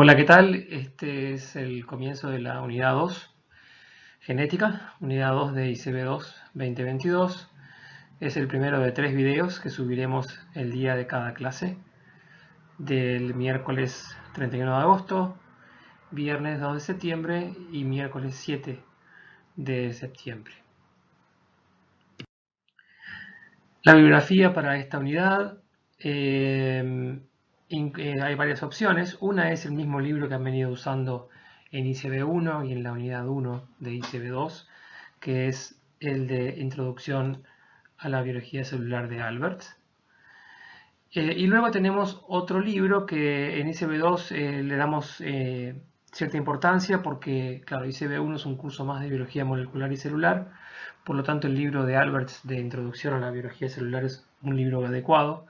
Hola, ¿qué tal? Este es el comienzo de la unidad 2, genética, unidad 2 de ICB2 2022. Es el primero de 3 videos que subiremos el día de cada clase, del miércoles 31 de agosto, viernes 2 de septiembre y miércoles 7 de septiembre. La bibliografía para esta unidad, hay varias opciones. Una es el mismo libro que han venido usando en ICB1 y en la unidad 1 de ICB2, que es el de Introducción a la Biología Celular de Alberts. Y luego tenemos otro libro que en ICB2 le damos cierta importancia porque, claro, ICB1 es un curso más de biología molecular y celular, por lo tanto el libro de Alberts de Introducción a la Biología Celular es un libro adecuado.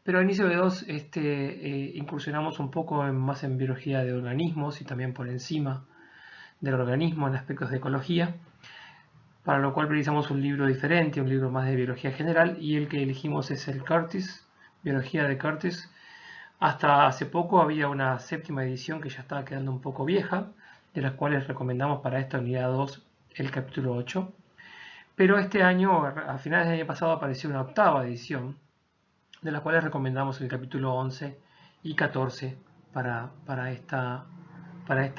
Pero en ICB2 incursionamos un poco más en biología de organismos y también por encima del organismo en aspectos de ecología, para lo cual precisamos un libro diferente, un libro más de biología general, y el que elegimos es el Curtis, Biología de Curtis. Hasta hace poco había una séptima edición que ya estaba quedando un poco vieja, de las cuales recomendamos para esta unidad 2 el capítulo 8. Pero este año, a finales del año pasado, apareció una octava edición, de las cuales recomendamos el capítulo 11 y 14 para esta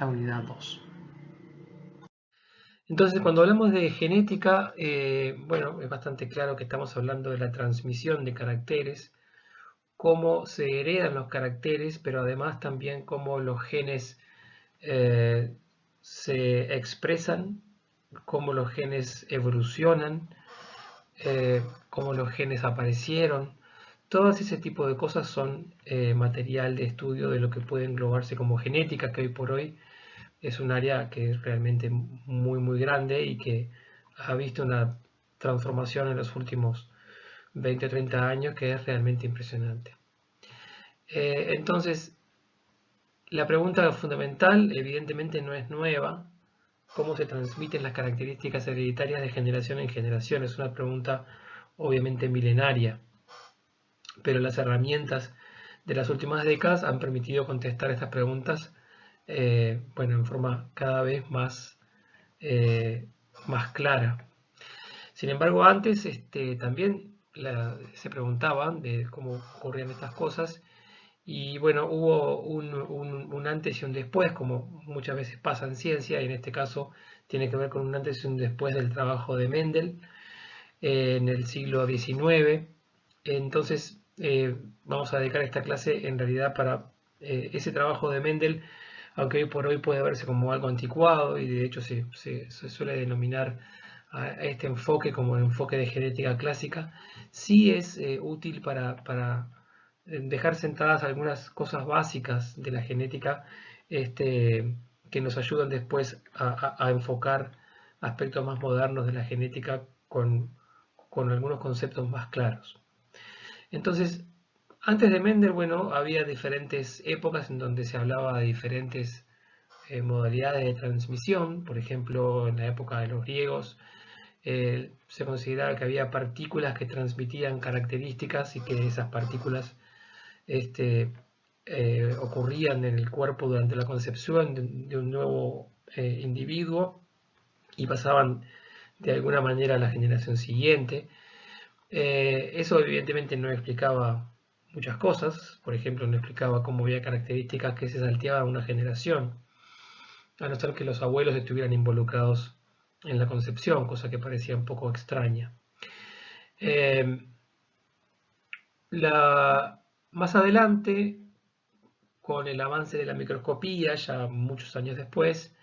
unidad 2. Entonces, cuando hablamos de genética, bueno, es bastante claro que estamos hablando de la transmisión de caracteres, cómo se heredan los caracteres, pero además también cómo los genes se expresan, cómo los genes evolucionan, cómo los genes aparecieron. Todo ese tipo de cosas son material de estudio de lo que puede englobarse como genética, que hoy por hoy es un área que es realmente muy grande y que ha visto una transformación en los últimos 20 o 30 años que es realmente impresionante. Entonces, la pregunta fundamental evidentemente no es nueva. ¿Cómo se transmiten las características hereditarias de generación en generación? Es una pregunta obviamente milenaria, pero las herramientas de las últimas décadas han permitido contestar estas preguntas bueno, en forma cada vez más clara. Sin embargo, antes también se preguntaban de cómo ocurrían estas cosas y bueno, hubo un antes y un después, como muchas veces pasa en ciencia, y en este caso tiene que ver con un antes y un después del trabajo de Mendel en el siglo XIX. Entonces, vamos a dedicar esta clase en realidad para ese trabajo de Mendel, aunque hoy por hoy puede verse como algo anticuado y de hecho se suele denominar a este enfoque como el enfoque de genética clásica, sí es útil para dejar sentadas algunas cosas básicas de la genética que nos ayudan después a enfocar aspectos más modernos de la genética con algunos conceptos más claros. Entonces, antes de Mendel, bueno, había diferentes épocas en donde se hablaba de diferentes modalidades de transmisión. Por ejemplo, en la época de los griegos se consideraba que había partículas que transmitían características y que esas partículas ocurrían en el cuerpo durante la concepción de un nuevo individuo y pasaban de alguna manera a la generación siguiente. Eso evidentemente no explicaba muchas cosas, por ejemplo, no explicaba cómo había características que se salteaban una generación, a no ser que los abuelos estuvieran involucrados en la concepción, cosa que parecía un poco extraña. Más adelante, con el avance de la microscopía, ya muchos años después,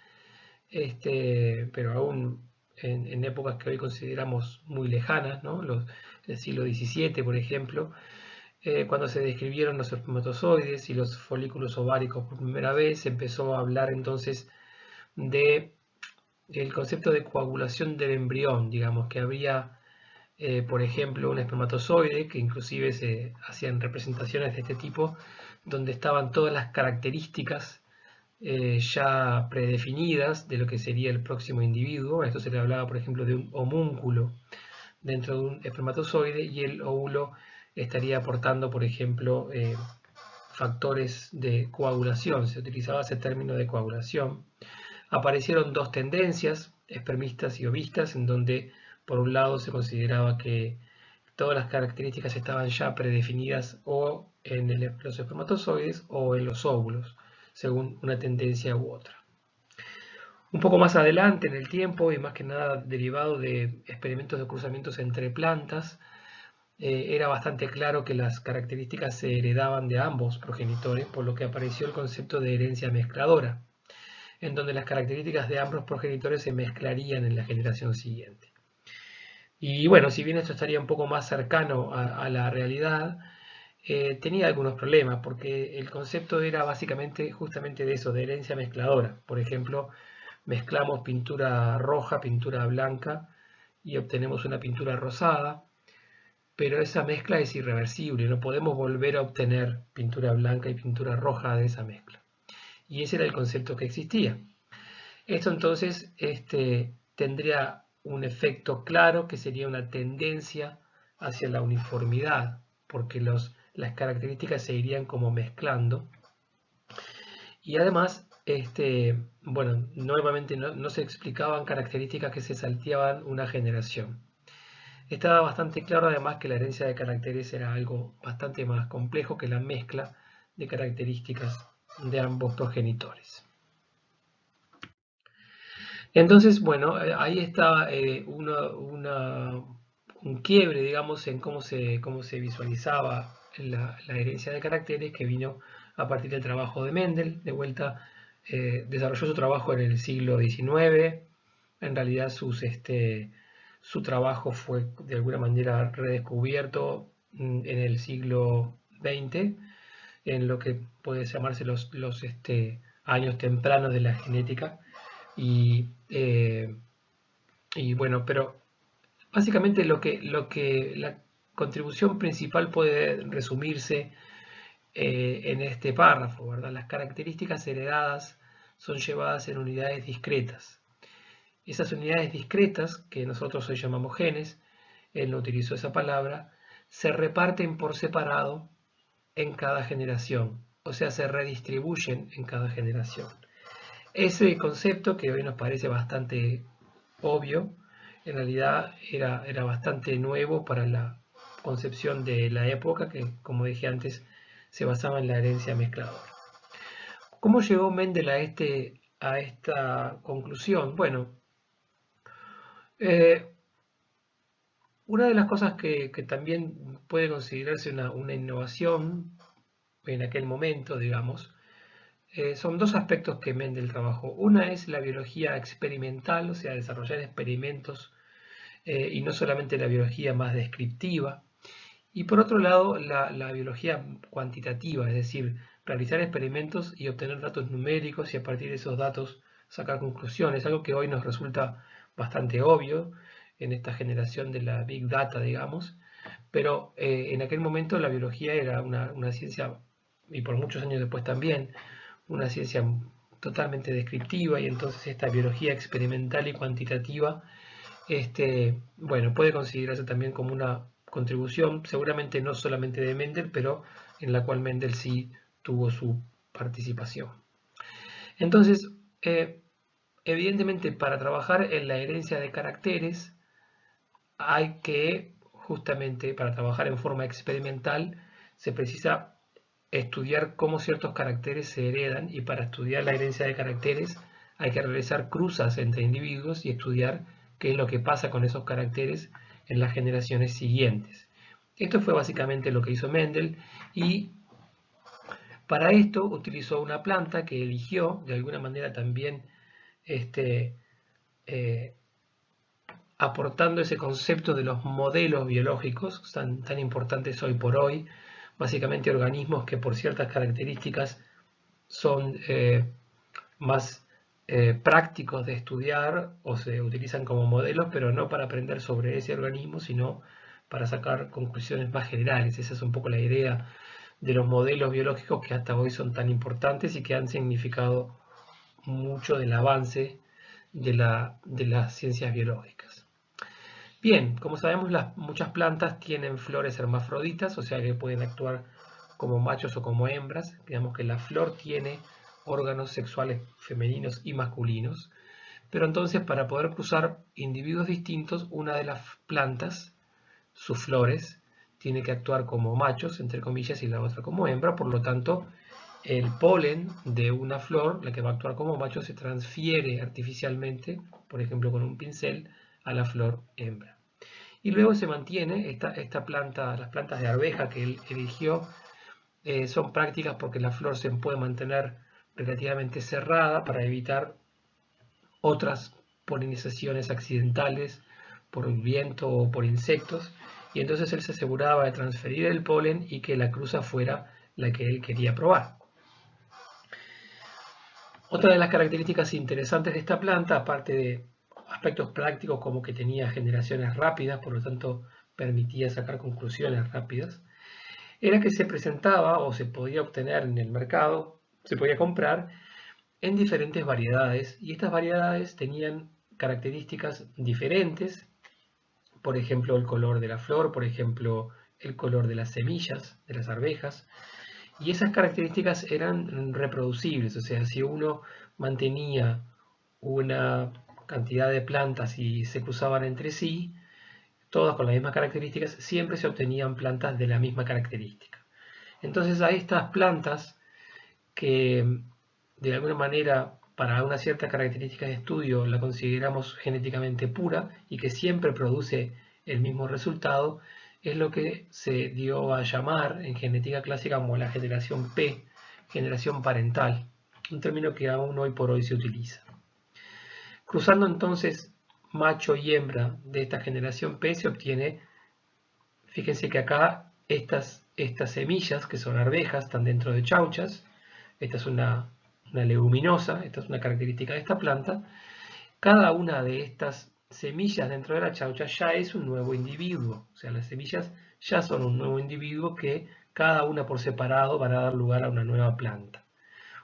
pero aún en épocas que hoy consideramos muy lejanas, ¿no? El siglo XVII, por ejemplo, cuando se describieron los espermatozoides y los folículos ováricos por primera vez, se empezó a hablar entonces de el concepto de coagulación del embrión, digamos, que habría, por ejemplo, un espermatozoide, que inclusive se hacían representaciones de este tipo, donde estaban todas las características ya predefinidas de lo que sería el próximo individuo. A esto se le hablaba, por ejemplo, de un homúnculo dentro de un espermatozoide y el óvulo estaría aportando, por ejemplo, factores de coagulación, se utilizaba ese término de coagulación. Aparecieron dos tendencias, espermistas y ovistas, en donde por un lado se consideraba que todas las características estaban ya predefinidas o en los espermatozoides o en los óvulos, según una tendencia u otra. Un poco más adelante en el tiempo, y más que nada derivado de experimentos de cruzamientos entre plantas, era bastante claro que las características se heredaban de ambos progenitores, por lo que apareció el concepto de herencia mezcladora, en donde las características de ambos progenitores se mezclarían en la generación siguiente. Y bueno, si bien esto estaría un poco más cercano a la realidad, tenía algunos problemas, porque el concepto era básicamente justamente de eso, de herencia mezcladora. Por ejemplo, mezclamos pintura roja, pintura blanca y obtenemos una pintura rosada, pero esa mezcla es irreversible, no podemos volver a obtener pintura blanca y pintura roja de esa mezcla. Y ese era el concepto que existía. Esto entonces tendría un efecto claro que sería una tendencia hacia la uniformidad, porque las características se irían como mezclando. Y además, bueno, nuevamente no se explicaban características que se salteaban una generación. Estaba bastante claro además que la herencia de caracteres era algo bastante más complejo que la mezcla de características de ambos progenitores. Entonces, bueno, ahí está un quiebre, digamos, en cómo se visualizaba la herencia de caracteres, que vino a partir del trabajo de Mendel. De vuelta, desarrolló su trabajo en el siglo XIX. En realidad su trabajo fue de alguna manera redescubierto en el siglo XX, en lo que puede llamarse los años tempranos de la genética. Y bueno, pero básicamente lo que la contribución principal puede resumirse en este párrafo, ¿verdad? Las características heredadas son llevadas en unidades discretas. Esas unidades discretas, que nosotros hoy llamamos genes, él no utilizó esa palabra, se reparten por separado en cada generación, o sea, se redistribuyen en cada generación. Ese concepto, que hoy nos parece bastante obvio, en realidad era bastante nuevo para la concepción de la época, que como dije antes, se basaba en la herencia mezcladora. ¿Cómo llegó Mendel a esta conclusión? Bueno, una de las cosas que también puede considerarse una innovación en aquel momento, digamos, son dos aspectos que Mendel trabajó. Una es la biología experimental, o sea, desarrollar experimentos y no solamente la biología más descriptiva. Y por otro lado, la biología cuantitativa, es decir, realizar experimentos y obtener datos numéricos y a partir de esos datos sacar conclusiones, algo que hoy nos resulta bastante obvio en esta generación de la Big Data, digamos, pero en aquel momento la biología era una ciencia, y por muchos años después también, una ciencia totalmente descriptiva, y entonces esta biología experimental y cuantitativa bueno, puede considerarse también como una contribución, seguramente no solamente de Mendel, pero en la cual Mendel sí tuvo su participación. Entonces, evidentemente para trabajar en la herencia de caracteres hay que, justamente para trabajar en forma experimental, se precisa estudiar cómo ciertos caracteres se heredan, y para estudiar la herencia de caracteres hay que realizar cruzas entre individuos y estudiar qué es lo que pasa con esos caracteres en las generaciones siguientes. Esto fue básicamente lo que hizo Mendel, y para esto utilizó una planta que eligió, de alguna manera también eh, aportando ese concepto de los modelos biológicos tan importantes hoy por hoy, básicamente organismos que por ciertas características son más prácticos de estudiar o se utilizan como modelos, pero no para aprender sobre ese organismo, sino para sacar conclusiones más generales. Esa es un poco la idea de los modelos biológicos que hasta hoy son tan importantes y que han significado mucho del avance de las ciencias biológicas. Bien, como sabemos, muchas plantas tienen flores hermafroditas, o sea que pueden actuar como machos o como hembras. Digamos que la flor tiene órganos sexuales femeninos y masculinos, pero entonces para poder cruzar individuos distintos, una de las plantas, sus flores, tiene que actuar como machos, entre comillas, y la otra como hembra. Por lo tanto, el polen de una flor, la que va a actuar como macho, se transfiere artificialmente, por ejemplo con un pincel, a la flor hembra. Y luego se mantiene esta planta, las plantas de arveja que él eligió, son prácticas porque la flor se puede mantener relativamente cerrada para evitar otras polinizaciones accidentales por viento o por insectos, y entonces él se aseguraba de transferir el polen y que la cruza fuera la que él quería probar. Otra de las características interesantes de esta planta, aparte de aspectos prácticos como que tenía generaciones rápidas, por lo tanto permitía sacar conclusiones rápidas, era que se presentaba o se podía obtener en el mercado, se podía comprar en diferentes variedades, y estas variedades tenían características diferentes, por ejemplo el color de la flor, por ejemplo el color de las semillas de las arvejas, y esas características eran reproducibles. O sea, si uno mantenía una cantidad de plantas y se cruzaban entre sí, todas con las mismas características, siempre se obtenían plantas de la misma característica. Entonces a estas plantas que de alguna manera para una cierta característica de estudio la consideramos genéticamente pura y que siempre produce el mismo resultado, es lo que se dio a llamar en genética clásica como la generación P, generación parental, un término que aún hoy por hoy se utiliza. Cruzando entonces macho y hembra de esta generación P se obtiene, fíjense que acá estas semillas, que son arvejas, están dentro de chauchas. Esta es una leguminosa, esta es una característica de esta planta. Cada una de estas semillas dentro de la chaucha ya es un nuevo individuo. O sea, las semillas ya son un nuevo individuo que cada una por separado van a dar lugar a una nueva planta.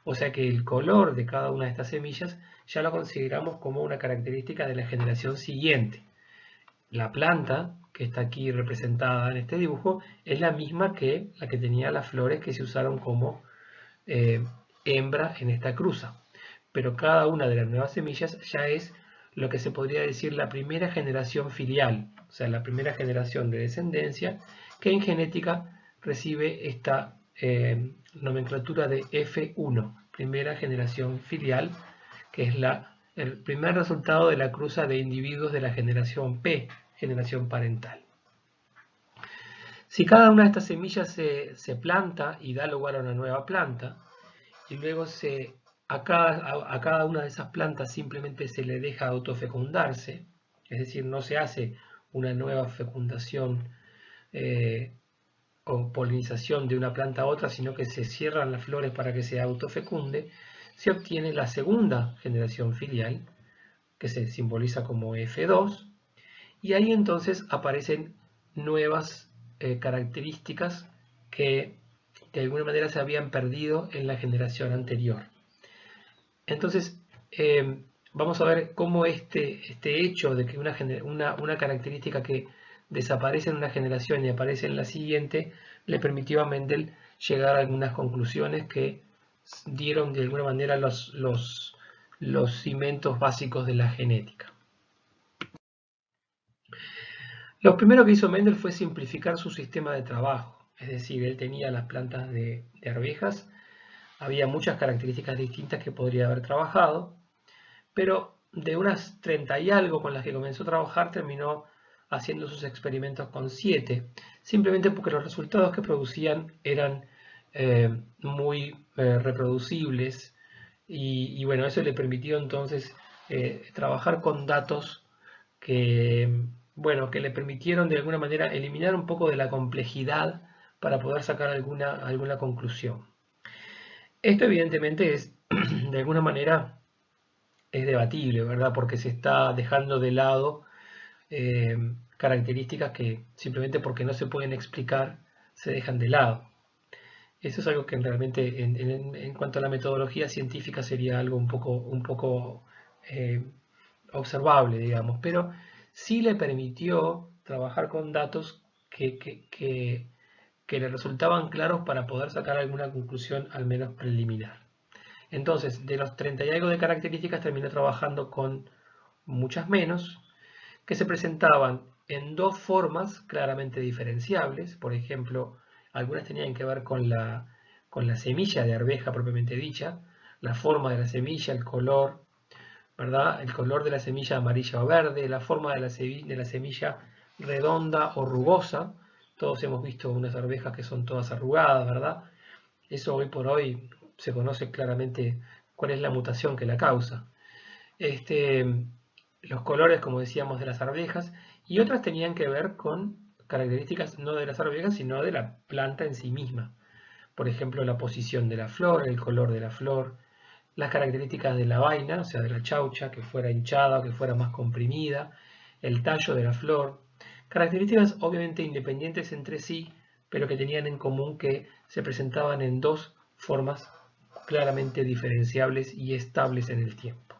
O sea que el color de cada una de estas semillas ya lo consideramos como una característica de la generación siguiente. La planta que está aquí representada en este dibujo es la misma que la que tenía las flores que se usaron como hembra en esta cruza. Pero cada una de las nuevas semillas ya es lo que se podría decir la primera generación filial, o sea, la primera generación de descendencia que en genética recibe esta nomenclatura de F1, primera generación filial, que es el primer resultado de la cruza de individuos de la generación P, generación parental. Si cada una de estas semillas se planta y da lugar a una nueva planta, y luego a cada una de esas plantas simplemente se le deja autofecundarse, es decir, no se hace una nueva fecundación o polinización de una planta a otra, sino que se cierran las flores para que se autofecunde, se obtiene la segunda generación filial, que se simboliza como F2, y ahí entonces aparecen nuevas características que de alguna manera se habían perdido en la generación anterior. Entonces, vamos a ver cómo este hecho de que una característica que desaparece en una generación y aparece en la siguiente, le permitió a Mendel llegar a algunas conclusiones que dieron de alguna manera los cimientos básicos de la genética. Lo primero que hizo Mendel fue simplificar su sistema de trabajo, es decir, él tenía las plantas de arvejas, había muchas características distintas que podría haber trabajado, pero de unas 30 y algo con las que comenzó a trabajar terminó haciendo sus experimentos con 7, simplemente porque los resultados que producían eran muy reproducibles y bueno, eso le permitió entonces trabajar con datos que, bueno, que le permitieron de alguna manera eliminar un poco de la complejidad para poder sacar alguna conclusión. Esto evidentemente es, de alguna manera, es debatible, ¿verdad? Porque se está dejando de lado características que simplemente porque no se pueden explicar se dejan de lado. Eso es algo que realmente en cuanto a la metodología científica sería algo un poco observable, digamos, pero sí le permitió trabajar con datos que que le resultaban claros para poder sacar alguna conclusión al menos preliminar. Entonces, de los 30 y algo de características, terminó trabajando con muchas menos, que se presentaban en dos formas claramente diferenciables. Por ejemplo, algunas tenían que ver con la semilla de arveja propiamente dicha, la forma de la semilla, el color, ¿verdad? El color de la semilla amarilla o verde, la forma de la semilla redonda o rugosa. Todos hemos visto unas arvejas que son todas arrugadas, ¿verdad? Eso hoy por hoy se conoce claramente cuál es la mutación que la causa. Los colores, como decíamos, de las arvejas, y otras tenían que ver con características no de las arvejas, sino de la planta en sí misma. Por ejemplo, la posición de la flor, el color de la flor, las características de la vaina, o sea, de la chaucha, que fuera hinchada o que fuera más comprimida, el tallo de la flor, características obviamente independientes entre sí, pero que tenían en común que se presentaban en dos formas claramente diferenciables y estables en el tiempo.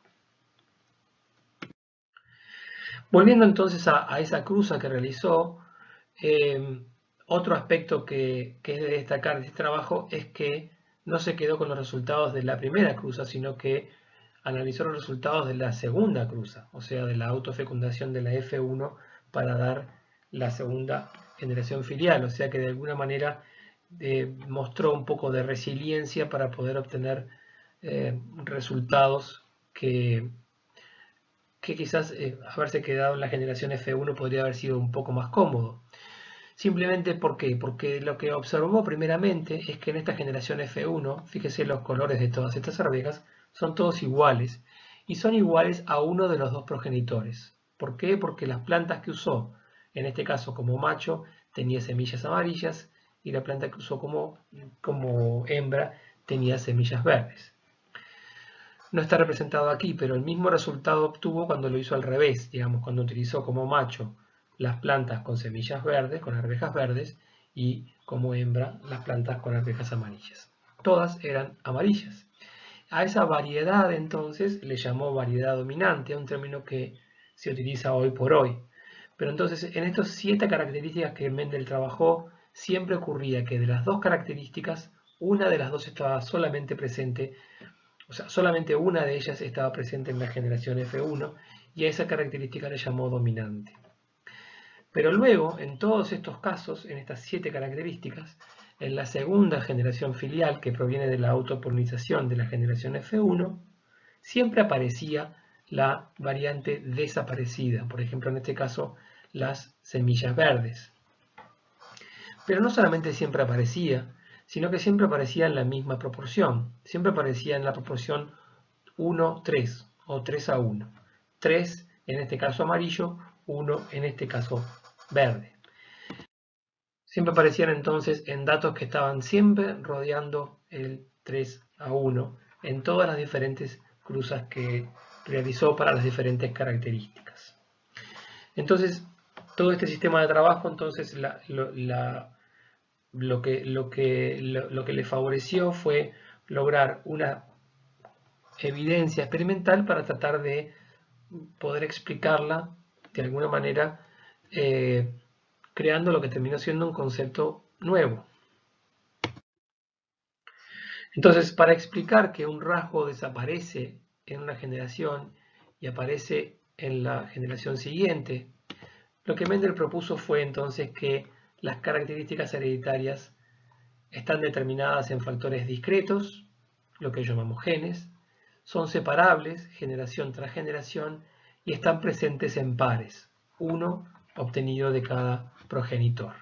Volviendo entonces a esa cruza que realizó, otro aspecto que es de destacar de este trabajo es que no se quedó con los resultados de la primera cruza, sino que analizó los resultados de la segunda cruza, o sea, de la autofecundación de la F1 para dar la segunda generación filial, o sea que de alguna manera mostró un poco de resiliencia para poder obtener resultados que quizás haberse quedado en la generación F1 podría haber sido un poco más cómodo. Simplemente ¿por qué? Porque lo que observó primeramente es que en esta generación F1, fíjese los colores de todas estas arvejas, son todos iguales y son iguales a uno de los dos progenitores. ¿Por qué? Porque las plantas que usó, en este caso como macho, tenía semillas amarillas y la planta que usó como hembra tenía semillas verdes. No está representado aquí, pero el mismo resultado obtuvo cuando lo hizo al revés, digamos, cuando utilizó como macho las plantas con semillas verdes, con arvejas verdes, y como hembra las plantas con arvejas amarillas. Todas eran amarillas. A esa variedad entonces le llamó variedad dominante, un término que se utiliza hoy por hoy. Pero entonces en estas 7 características que Mendel trabajó, siempre ocurría que de las dos características, una de las dos estaba solamente presente, o sea, solamente una de ellas estaba presente en la generación F1 y a esa característica le llamó dominante. Pero luego, en todos estos casos, en estas 7 características, en la segunda generación filial, que proviene de la autopolinización de la generación F1, siempre aparecía la variante desaparecida, por ejemplo, en este caso, las semillas verdes. Pero no solamente siempre aparecía, sino que siempre aparecía en la misma proporción, siempre aparecía en la proporción 1-3 o 3-1. 3 en este caso amarillo, 1 en este caso verde. Siempre aparecían entonces en datos que estaban siempre rodeando el 3-1 en todas las diferentes cruzas que realizó para las diferentes características. Entonces, todo este sistema de trabajo, entonces lo que le favoreció fue lograr una evidencia experimental para tratar de poder explicarla de alguna manera, creando lo que terminó siendo un concepto nuevo. Entonces, para explicar que un rasgo desaparece en una generación y aparece en la generación siguiente, lo que Mendel propuso fue entonces que las características hereditarias están determinadas en factores discretos, lo que llamamos genes, son separables generación tras generación y están presentes en pares, uno obtenido de cada progenitor.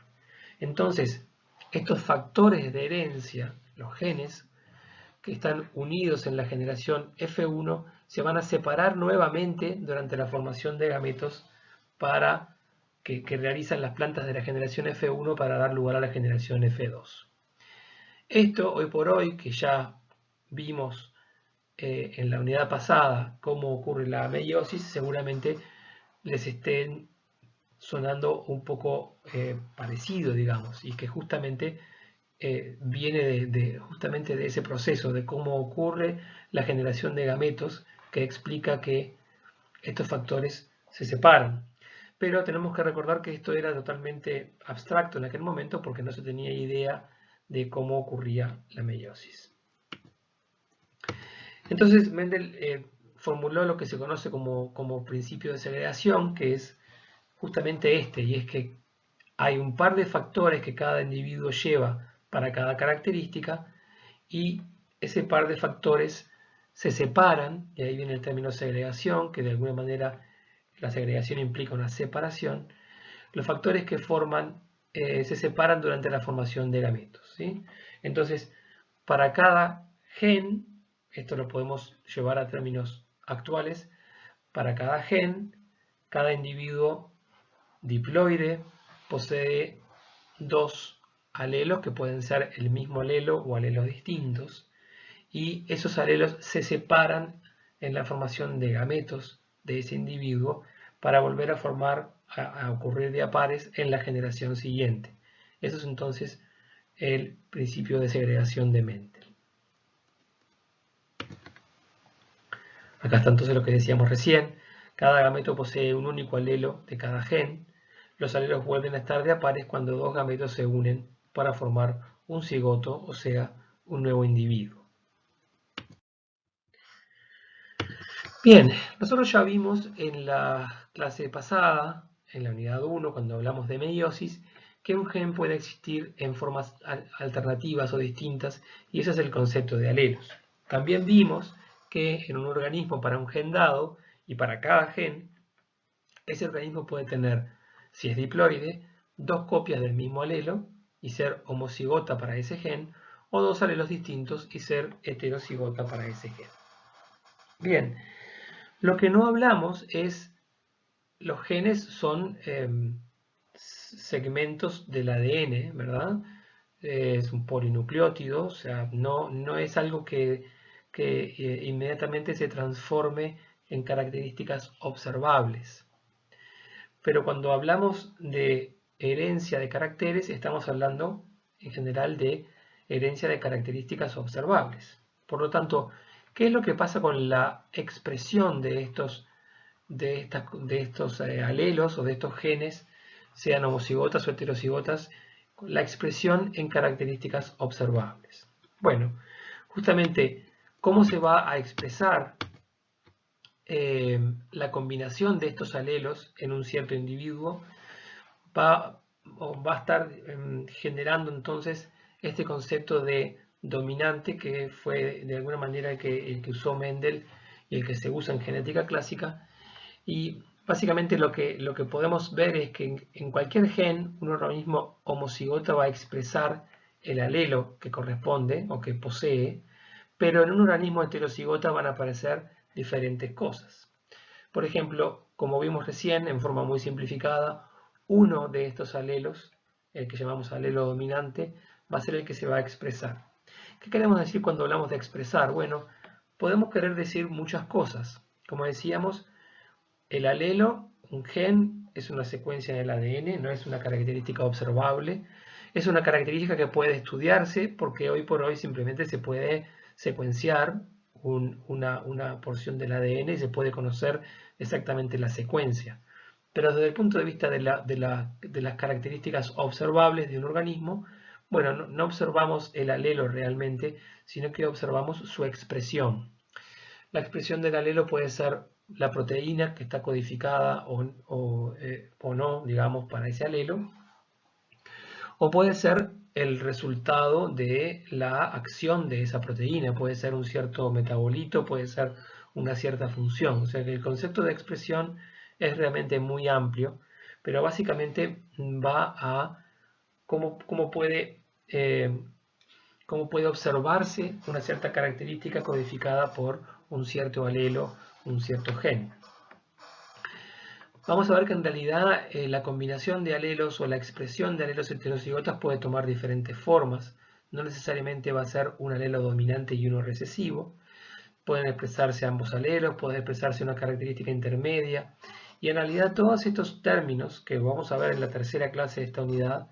Entonces, estos factores de herencia, los genes, que están unidos en la generación F1, se van a separar nuevamente durante la formación de gametos para que realizan las plantas de la generación F1 para dar lugar a la generación F2. Esto, hoy por hoy, que ya vimos en la unidad pasada cómo ocurre la meiosis, seguramente les estén sonando un poco parecido, digamos, y que justamente viene justamente de ese proceso, de cómo ocurre la generación de gametos, que explica que estos factores se separan. pero tenemos que recordar que esto era totalmente abstracto en aquel momento porque no se tenía idea de cómo ocurría la meiosis. Entonces Mendel formuló lo que se conoce como principio de segregación, que es justamente este, y es que hay un par de factores que cada individuo lleva para cada característica, y ese par de factores se separan, y ahí viene el término segregación, que de alguna manera la segregación implica una separación. Los factores que forman se separan durante la formación de gametos, ¿sí? Entonces, para cada gen, esto lo podemos llevar a términos actuales, para cada gen, cada individuo diploide posee dos alelos que pueden ser el mismo alelo o alelos distintos, y esos alelos se separan en la formación de gametos de ese individuo para volver a formar, a ocurrir diapares en la generación siguiente. Eso es entonces el principio de segregación de Mendel. Acá está entonces lo que decíamos recién. Cada gameto posee un único alelo de cada gen. Los alelos vuelven a estar diapares cuando dos gametos se unen para formar un cigoto, o sea, un nuevo individuo. Bien, nosotros ya vimos en la clase pasada, en la unidad 1, cuando hablamos de meiosis, que un gen puede existir en formas alternativas o distintas, y ese es el concepto de alelos. También vimos que en un organismo, para un gen dado y para cada gen, ese organismo puede tener, si es diploide, dos copias del mismo alelo y ser homocigota para ese gen, o dos alelos distintos y ser heterocigota para ese gen. Bien, lo que no hablamos es, los genes son segmentos del ADN, ¿verdad? Es un polinucleótido, o sea, no es algo que inmediatamente se transforme en características observables. Pero cuando hablamos de herencia de caracteres, estamos hablando en general de herencia de características observables. Por lo tanto, ¿qué es lo que pasa con la expresión de estos alelos o de estos genes, sean homocigotas o heterocigotas, la expresión en características observables? Bueno, justamente, ¿cómo se va a expresar la combinación de estos alelos en un cierto individuo? Va a estar generando entonces este concepto de dominante, que fue de alguna manera el que usó Mendel y el que se usa en genética clásica. Y básicamente lo que podemos ver es que en cualquier gen un organismo homocigota va a expresar el alelo que corresponde o que posee, pero en un organismo heterocigota van a aparecer diferentes cosas. Por ejemplo, como vimos recién, en forma muy simplificada, uno de estos alelos, el que llamamos alelo dominante, va a ser el que se va a expresar. ¿Qué queremos decir cuando hablamos de expresar? Bueno, podemos querer decir muchas cosas. Como decíamos, el alelo, un gen, es una secuencia en el ADN, no es una característica observable. Es una característica que puede estudiarse porque hoy por hoy simplemente se puede secuenciar una porción del ADN y se puede conocer exactamente la secuencia. Pero desde el punto de vista de las características observables de un organismo, bueno, no observamos el alelo realmente, sino que observamos su expresión. La expresión del alelo puede ser la proteína que está codificada o no, digamos, para ese alelo, o puede ser el resultado de la acción de esa proteína, puede ser un cierto metabolito, puede ser una cierta función. O sea que el concepto de expresión es realmente muy amplio, pero básicamente va a cómo puede observarse una cierta característica codificada por un cierto alelo, un cierto gen. Vamos a ver que en realidad la combinación de alelos o la expresión de alelos heterocigotas puede tomar diferentes formas. No necesariamente va a ser un alelo dominante y uno recesivo. Pueden expresarse ambos alelos, puede expresarse una característica intermedia. Y en realidad todos estos términos que vamos a ver en la tercera clase de esta unidad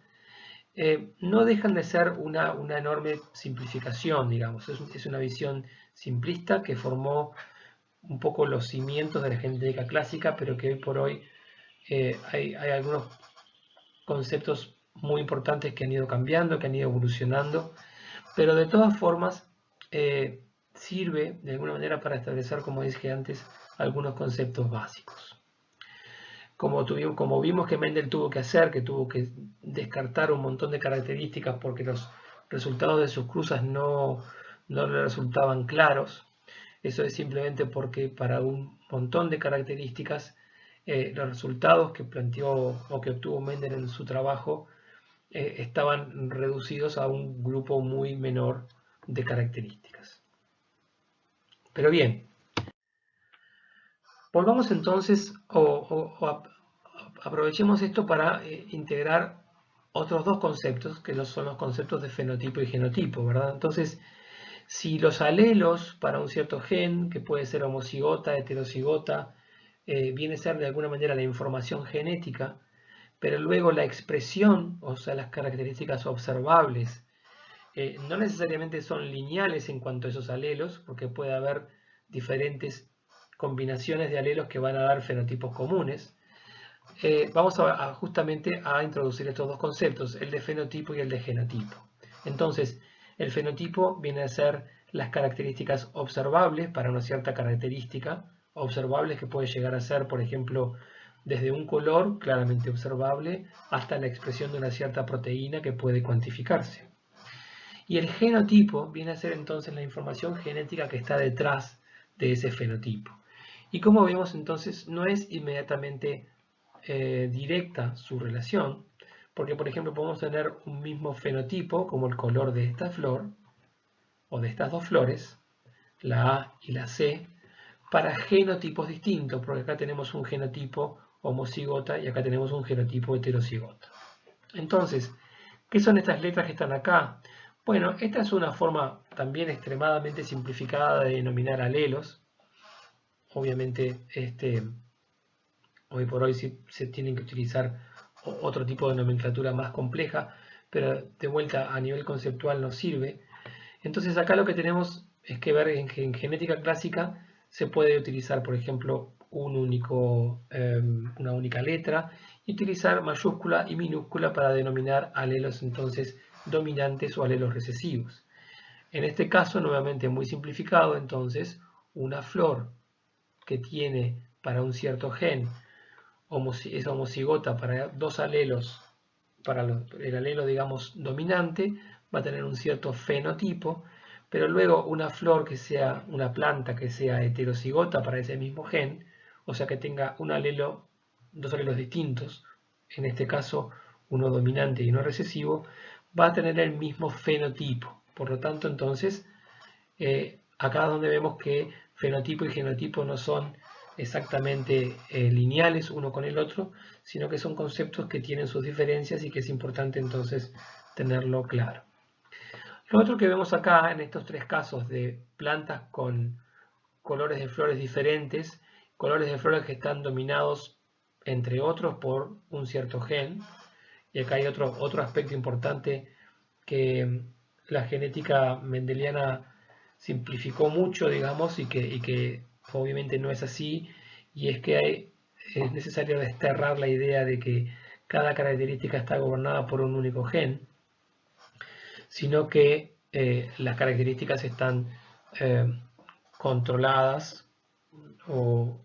no dejan de ser una enorme simplificación, digamos. Es una visión simplista que formó un poco los cimientos de la genética clásica, pero que hoy por hoy hay algunos conceptos muy importantes que han ido cambiando, que han ido evolucionando, pero de todas formas sirve de alguna manera para establecer, como dije antes, algunos conceptos básicos. Como vimos que Mendel tuvo que hacer, que tuvo que descartar un montón de características porque los resultados de sus cruzas no le resultaban claros. Eso es simplemente porque para un montón de características los resultados que planteó o que obtuvo Mendel en su trabajo estaban reducidos a un grupo muy menor de características. Pero bien, volvamos entonces o aprovechemos esto para integrar otros dos conceptos, que son los conceptos de fenotipo y genotipo, ¿verdad? Entonces, si los alelos para un cierto gen, que puede ser homocigota, heterocigota, viene a ser de alguna manera la información genética, pero luego la expresión, o sea, las características observables, no necesariamente son lineales en cuanto a esos alelos, porque puede haber diferentes combinaciones de alelos que van a dar fenotipos comunes. Vamos justamente a introducir estos dos conceptos, el de fenotipo y el de genotipo. Entonces, el fenotipo viene a ser las características observables para una cierta característica, observables que puede llegar a ser, por ejemplo, desde un color claramente observable hasta la expresión de una cierta proteína que puede cuantificarse. Y el genotipo viene a ser entonces la información genética que está detrás de ese fenotipo. Y como vemos entonces no es inmediatamente directa su relación, porque por ejemplo podemos tener un mismo fenotipo como el color de esta flor o de estas dos flores, la A y la C, para genotipos distintos, porque acá tenemos un genotipo homocigota y acá tenemos un genotipo heterocigota. Entonces, ¿qué son estas letras que están acá? Bueno, esta es una forma también extremadamente simplificada de denominar alelos. Obviamente, hoy por hoy se tienen que utilizar otro tipo de nomenclatura más compleja, pero de vuelta a nivel conceptual nos sirve. Entonces acá lo que tenemos es que ver en genética clásica se puede utilizar, por ejemplo, una única letra y utilizar mayúscula y minúscula para denominar alelos entonces dominantes o alelos recesivos. En este caso, nuevamente muy simplificado, entonces, una flor que tiene para un cierto gen es homocigota para dos alelos, para el alelo, digamos, dominante, va a tener un cierto fenotipo, pero luego una flor que sea, una planta que sea heterocigota para ese mismo gen, o sea que tenga un alelo, dos alelos distintos, en este caso uno dominante y uno recesivo, va a tener el mismo fenotipo. Por lo tanto, entonces, acá es donde vemos que fenotipo y genotipo no son exactamente lineales uno con el otro, sino que son conceptos que tienen sus diferencias y que es importante entonces tenerlo claro. Lo otro que vemos acá en estos tres casos de plantas con colores de flores diferentes, colores de flores que están dominados entre otros por un cierto gen, y acá hay otro aspecto importante que la genética mendeliana simplificó mucho, digamos, y que obviamente no es así, y es que es necesario desterrar la idea de que cada característica está gobernada por un único gen, sino que las características están eh, controladas o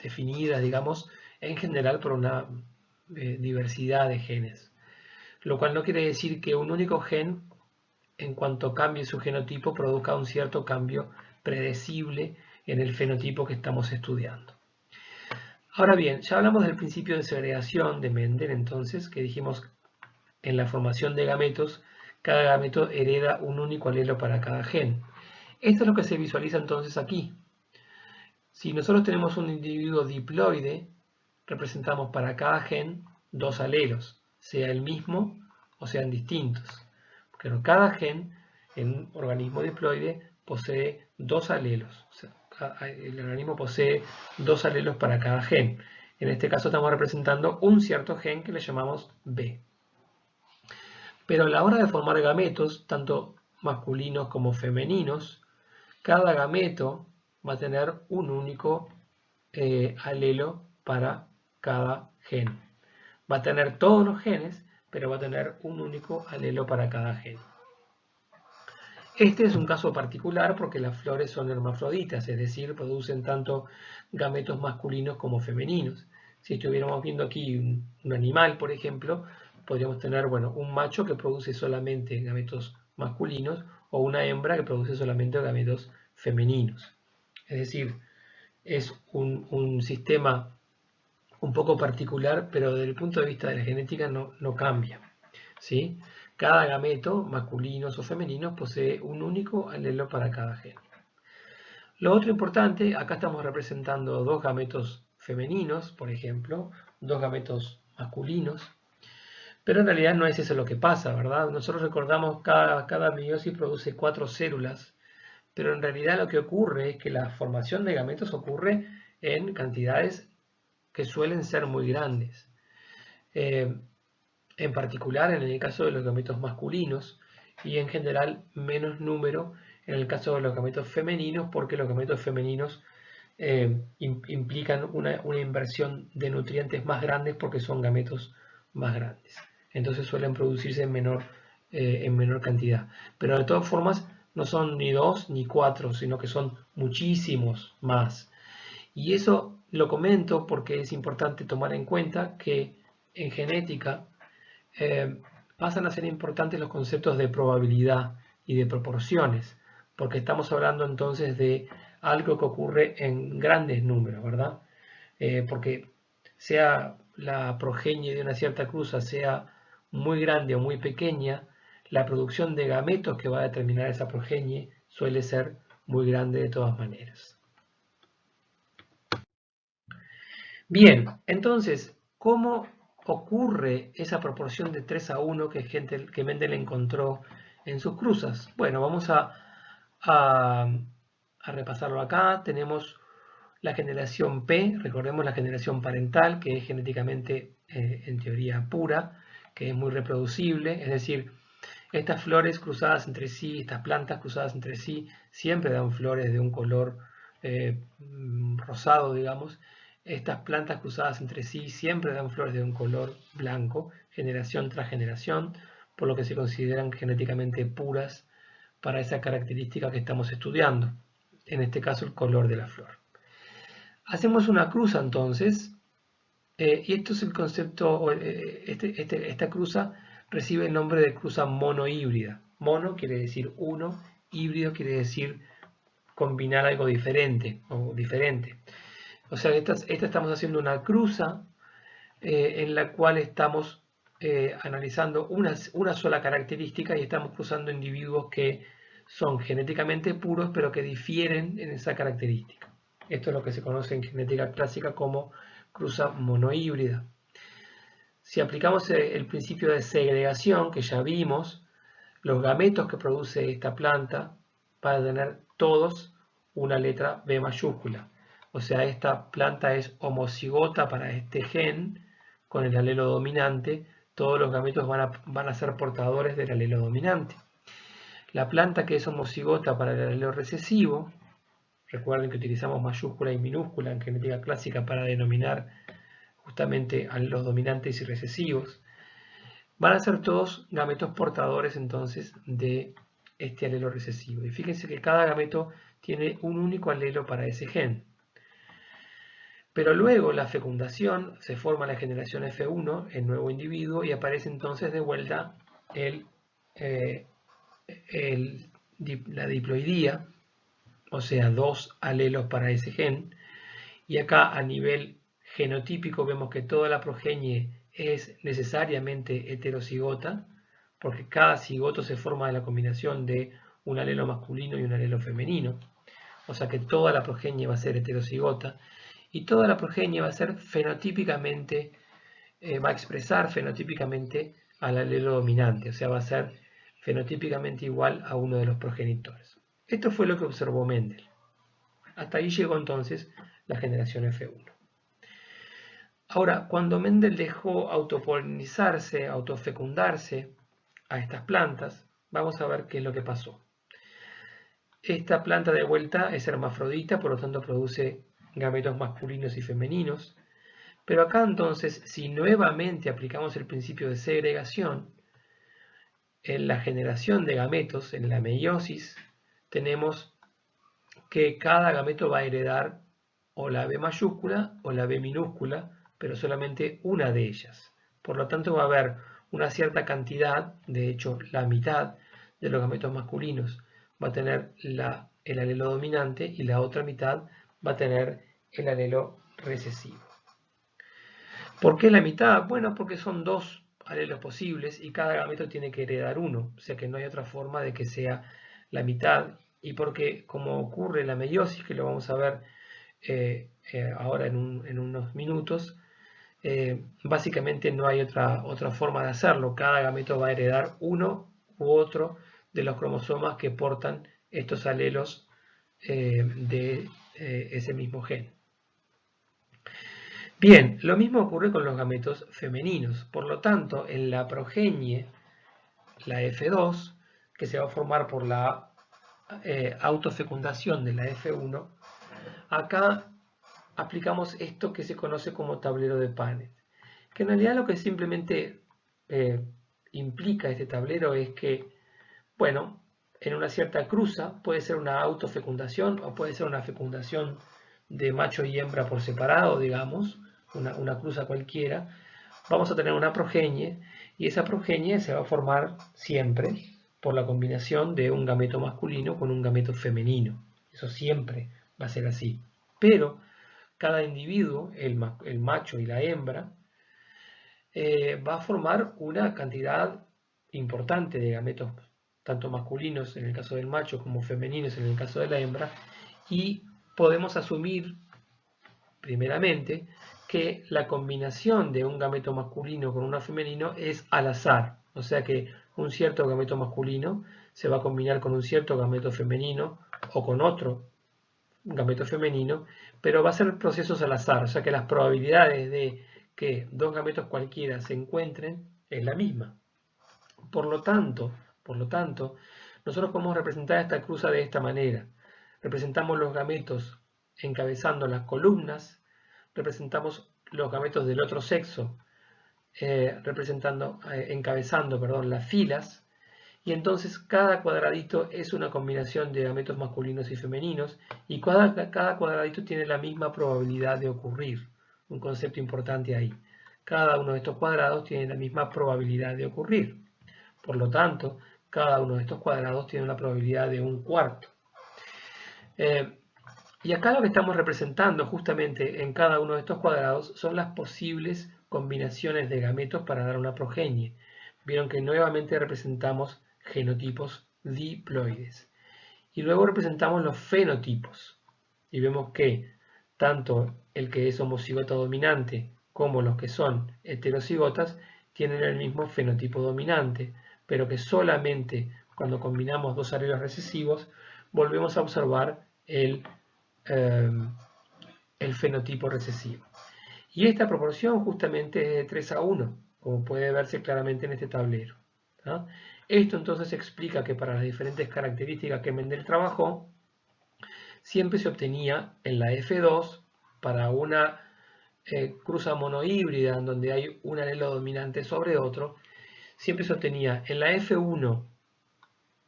definidas, digamos, en general por una diversidad de genes. Lo cual no quiere decir que un único gen, en cuanto cambie su genotipo, produzca un cierto cambio predecible en el fenotipo que estamos estudiando. Ahora bien, ya hablamos del principio de segregación de Mendel, entonces, que dijimos en la formación de gametos, cada gameto hereda un único alelo para cada gen. Esto es lo que se visualiza entonces aquí. Si nosotros tenemos un individuo diploide, representamos para cada gen dos alelos, sea el mismo o sean distintos. Pero cada gen en un organismo diploide posee dos alelos. O sea, el organismo posee dos alelos para cada gen. En este caso estamos representando un cierto gen que le llamamos B. Pero a la hora de formar gametos, tanto masculinos como femeninos, cada gameto va a tener un único alelo para cada gen. Va a tener todos los genes, pero va a tener un único alelo para cada gen. Este es un caso particular porque las flores son hermafroditas, es decir, producen tanto gametos masculinos como femeninos. Si estuviéramos viendo aquí un animal, por ejemplo, podríamos tener un macho que produce solamente gametos masculinos o una hembra que produce solamente gametos femeninos. Es decir, es un sistema un poco particular, pero desde el punto de vista de la genética no cambia, ¿sí? Cada gameto, masculinos o femeninos, posee un único alelo para cada gen. Lo otro importante, acá estamos representando dos gametos femeninos, por ejemplo, dos gametos masculinos, pero en realidad no es eso lo que pasa, ¿verdad? Nosotros recordamos que cada meiosis produce 4 células, pero en realidad lo que ocurre es que la formación de gametos ocurre en cantidades que suelen ser muy grandes. En particular en el caso de los gametos masculinos y en general menos número en el caso de los gametos femeninos, porque los gametos femeninos implican una inversión de nutrientes más grandes porque son gametos más grandes. Entonces suelen producirse en menor cantidad. Pero de todas formas no son ni 2 ni 4, sino que son muchísimos más. Y eso lo comento porque es importante tomar en cuenta que en genética pasan a ser importantes los conceptos de probabilidad y de proporciones, porque estamos hablando entonces de algo que ocurre en grandes números, ¿verdad? Porque sea la progenie de una cierta cruza sea muy grande o muy pequeña, la producción de gametos que va a determinar esa progenie suele ser muy grande de todas maneras. Bien, entonces, ¿cómo ocurre esa proporción de 3 a 1 que Mendel encontró en sus cruzas? Bueno, vamos a repasarlo acá. Tenemos la generación P, recordemos la generación parental, que es genéticamente, en teoría, pura, que es muy reproducible, es decir, estas flores cruzadas entre sí, estas plantas cruzadas entre sí, siempre dan flores de un color rosado, digamos. Estas plantas cruzadas entre sí siempre dan flores de un color blanco, generación tras generación, por lo que se consideran genéticamente puras para esa característica que estamos estudiando, en este caso el color de la flor. Hacemos una cruza entonces, y esto es el concepto, esta cruza recibe el nombre de cruza monohíbrida. Mono quiere decir uno, híbrido quiere decir combinar algo diferente o diferente. O sea, esta estamos haciendo una cruza en la cual estamos analizando una sola característica y estamos cruzando individuos que son genéticamente puros pero que difieren en esa característica. Esto es lo que se conoce en genética clásica como cruza monohíbrida. Si aplicamos el principio de segregación que ya vimos, los gametos que produce esta planta van a tener todos una letra B mayúscula. O sea, esta planta es homocigota para este gen con el alelo dominante. Todos los gametos van a ser portadores del alelo dominante. La planta que es homocigota para el alelo recesivo, recuerden que utilizamos mayúscula y minúscula en genética clásica para denominar justamente a los dominantes y recesivos, van a ser todos gametos portadores entonces de este alelo recesivo. Y fíjense que cada gameto tiene un único alelo para ese gen. Pero luego la fecundación, se forma la generación F1, el nuevo individuo, y aparece entonces de vuelta la diploidía, o sea, 2 alelos para ese gen. Y acá a nivel genotípico vemos que toda la progenie es necesariamente heterocigota, porque cada cigoto se forma de la combinación de un alelo masculino y un alelo femenino. O sea que toda la progenie va a ser heterocigota y toda la progenie va a ser fenotípicamente, va a expresar fenotípicamente al alelo dominante, o sea, va a ser fenotípicamente igual a uno de los progenitores. Esto fue lo que observó Mendel. Hasta ahí llegó entonces la generación F1. Ahora, cuando Mendel dejó autopolinizarse, autofecundarse a estas plantas, vamos a ver qué es lo que pasó. Esta planta de vuelta es hermafrodita, por lo tanto produce gametos masculinos y femeninos, Pero acá entonces, si nuevamente aplicamos el principio de segregación, en la generación de gametos, en la meiosis, tenemos que cada gameto va a heredar o la B mayúscula o la B minúscula, pero solamente una de ellas. Por lo tanto, va a haber una cierta cantidad, de hecho la mitad de los gametos masculinos va a tener el alelo dominante y la otra mitad va a tener el alelo recesivo. ¿Por qué la mitad? Bueno, porque son dos alelos posibles y cada gameto tiene que heredar uno, o sea que no hay otra forma de que sea la mitad, y porque como ocurre en la meiosis, que lo vamos a ver ahora en unos minutos, básicamente no hay otra forma de hacerlo. Cada gameto va a heredar uno u otro de los cromosomas que portan estos alelos de ese mismo gen. Bien, lo mismo ocurre con los gametos femeninos. Por lo tanto, en la progenie, la F2, que se va a formar por la autofecundación de la F1, acá aplicamos esto que se conoce como tablero de Punnett, que en realidad lo que simplemente implica este tablero es que, bueno, en una cierta cruza puede ser una autofecundación o puede ser una fecundación de macho y hembra por separado, digamos, una cruza cualquiera. Vamos a tener una progenie y esa progenie se va a formar siempre por la combinación de un gameto masculino con un gameto femenino. Eso siempre va a ser así. Pero cada individuo, el macho y la hembra, va a formar una cantidad importante de gametos, tanto masculinos en el caso del macho como femeninos en el caso de la hembra, y podemos asumir primeramente que la combinación de un gameto masculino con uno femenino es al azar, o sea que un cierto gameto masculino se va a combinar con un cierto gameto femenino o con otro gameto femenino, pero va a ser procesos al azar, o sea que las probabilidades de que dos gametos cualquiera se encuentren es la misma. Por lo tanto, nosotros podemos representar esta cruza de esta manera. Representamos los gametos encabezando las columnas, representamos los gametos del otro sexo encabezando las filas, y entonces cada cuadradito es una combinación de gametos masculinos y femeninos, y cada cuadradito tiene la misma probabilidad de ocurrir. Un concepto importante ahí. Cada uno de estos cuadrados tiene la misma probabilidad de ocurrir. Por lo tanto, cada uno de estos cuadrados tiene una probabilidad de un cuarto. Y acá lo que estamos representando justamente en cada uno de estos cuadrados son las posibles combinaciones de gametos para dar una progenie. Vieron que nuevamente representamos genotipos diploides. Y luego representamos los fenotipos. Y vemos que tanto el que es homocigota dominante como los que son heterocigotas tienen el mismo fenotipo dominante, pero que solamente cuando combinamos dos alelos recesivos volvemos a observar el fenotipo recesivo. Y esta proporción justamente es de 3 a 1, como puede verse claramente en este tablero. ¿tá? Esto entonces explica que para las diferentes características que Mendel trabajó, siempre se obtenía en la F2 para una cruza monohíbrida en donde hay un alelo dominante sobre otro, siempre se obtenía en la F1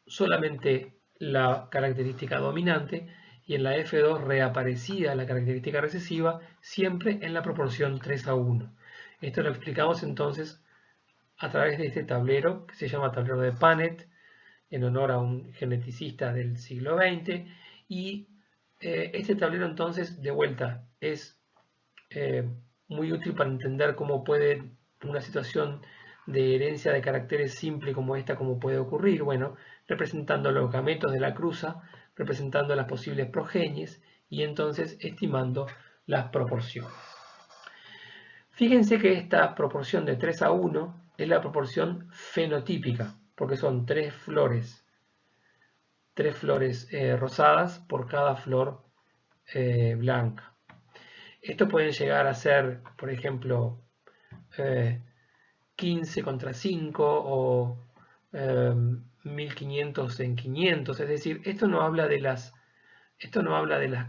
solamente la característica dominante y en la F2 reaparecía la característica recesiva siempre en la proporción 3 a 1. Esto lo explicamos entonces a través de este tablero que se llama tablero de Punnett en honor a un geneticista del siglo XX, y este tablero entonces de vuelta es muy útil para entender cómo puede una situación de herencia de caracteres simple como esta, como puede ocurrir. Bueno, representando los gametos de la cruza, representando las posibles progenies y entonces estimando las proporciones. Fíjense que esta proporción de 3 a 1 es la proporción fenotípica, porque son tres flores rosadas por cada flor blanca. Esto pueden llegar a ser, por ejemplo, 15 contra 5 o 1500 en 500, es decir, esto no habla de las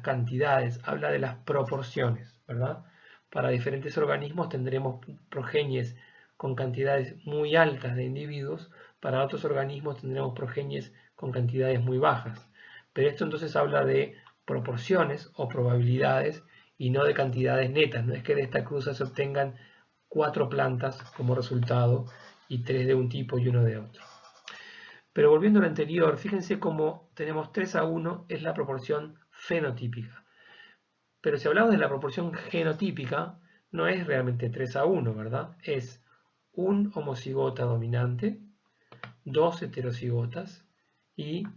cantidades, habla de las proporciones, ¿verdad? para diferentes organismos tendremos progenies con cantidades muy altas de individuos, para otros organismos tendremos progenies con cantidades muy bajas. Pero esto entonces habla de proporciones o probabilidades y no de cantidades netas. No es que de esta cruza se obtengan 4 plantas como resultado y 3 de un tipo y 1 de otro. Pero volviendo a lo anterior, fíjense cómo tenemos 3 a 1 es la proporción fenotípica. Pero si hablamos de la proporción genotípica, no es realmente 3 a 1, ¿verdad? Es un homocigota dominante, 2 heterocigotas y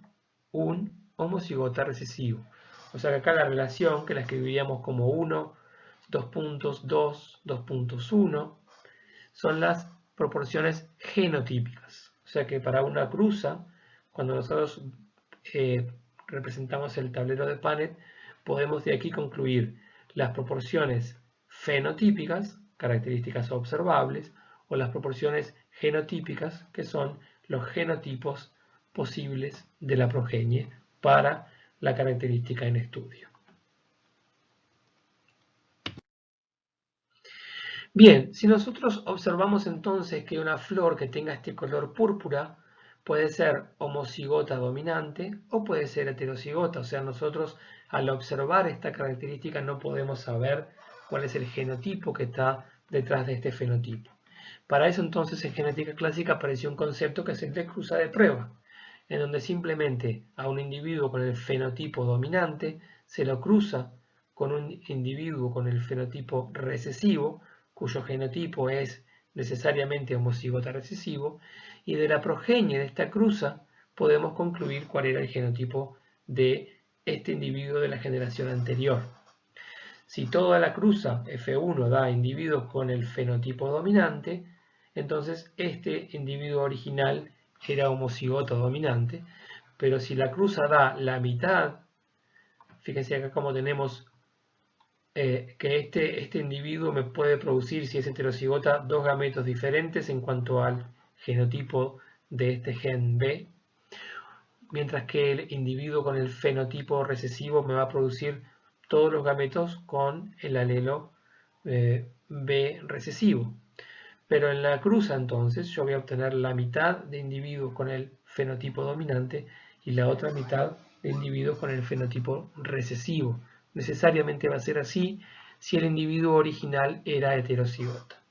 un homocigota recesivo. O sea que acá la relación, que la escribiríamos como 1, 2 puntos, 2, 2 puntos, 1, son las proporciones genotípicas. O sea que para una cruza, cuando nosotros representamos el tablero de Punnett, podemos de aquí concluir las proporciones fenotípicas, características observables, o las proporciones genotípicas, que son los genotipos posibles de la progenie para la característica en estudio. Bien, si nosotros observamos entonces que una flor que tenga este color púrpura puede ser homocigota dominante o puede ser heterocigota, o sea, nosotros al observar esta característica no podemos saber cuál es el genotipo que está detrás de este fenotipo. Para eso entonces en genética clásica apareció un concepto que es el de cruza de prueba, en donde simplemente a un individuo con el fenotipo dominante se lo cruza con un individuo con el fenotipo recesivo, cuyo genotipo es necesariamente homocigota recesivo, y de la progenie de esta cruza podemos concluir cuál era el genotipo de este individuo de la generación anterior. Si toda la cruza F1 da individuos con el fenotipo dominante, entonces este individuo original era homocigoto dominante, pero si la cruza da la mitad, fíjense acá como tenemos que este individuo me puede producir, si es heterocigota, 2 gametos diferentes en cuanto al genotipo de este gen B, mientras que el individuo con el fenotipo recesivo me va a producir todos los gametos con el alelo B recesivo. Pero en la cruza entonces yo voy a obtener la mitad de individuos con el fenotipo dominante y la otra mitad de individuos con el fenotipo recesivo. Necesariamente va a ser así si el individuo original era heterocigota.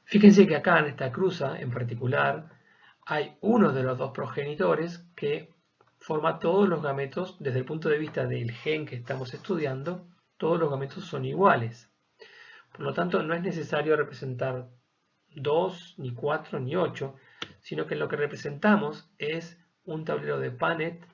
Fíjense que acá en esta cruza en particular hay uno de los dos progenitores que forma todos los gametos desde el punto de vista del gen que estamos estudiando, todos los gametos son iguales. Por lo tanto, no es necesario representar 2, ni 4, ni 8, sino que lo que representamos es un tablero de Punnett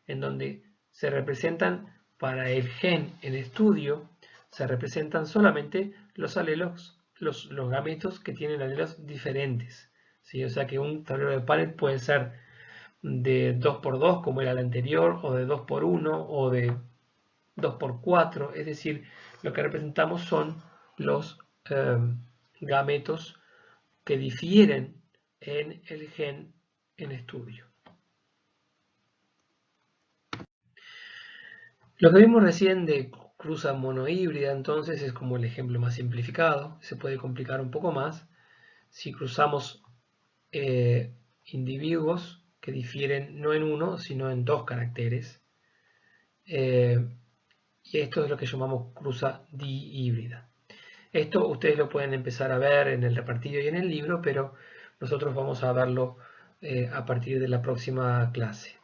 en donde se representan para el gen en estudio, se representan solamente los alelos, los gametos que tienen alelos diferentes. ¿Sí? O sea que un tablero de Punnett puede ser de 2×2 como era el anterior, o de 2×1, o de 2×4, es decir, lo que representamos son los gametos que difieren en el gen en estudio. Lo que vimos recién de cruza monohíbrida entonces es como el ejemplo más simplificado, se puede complicar un poco más. Si cruzamos individuos que difieren no en uno, sino en 2 caracteres, y esto es lo que llamamos cruza dihíbrida. Esto ustedes lo pueden empezar a ver en el repartido y en el libro, pero nosotros vamos a verlo a partir de la próxima clase.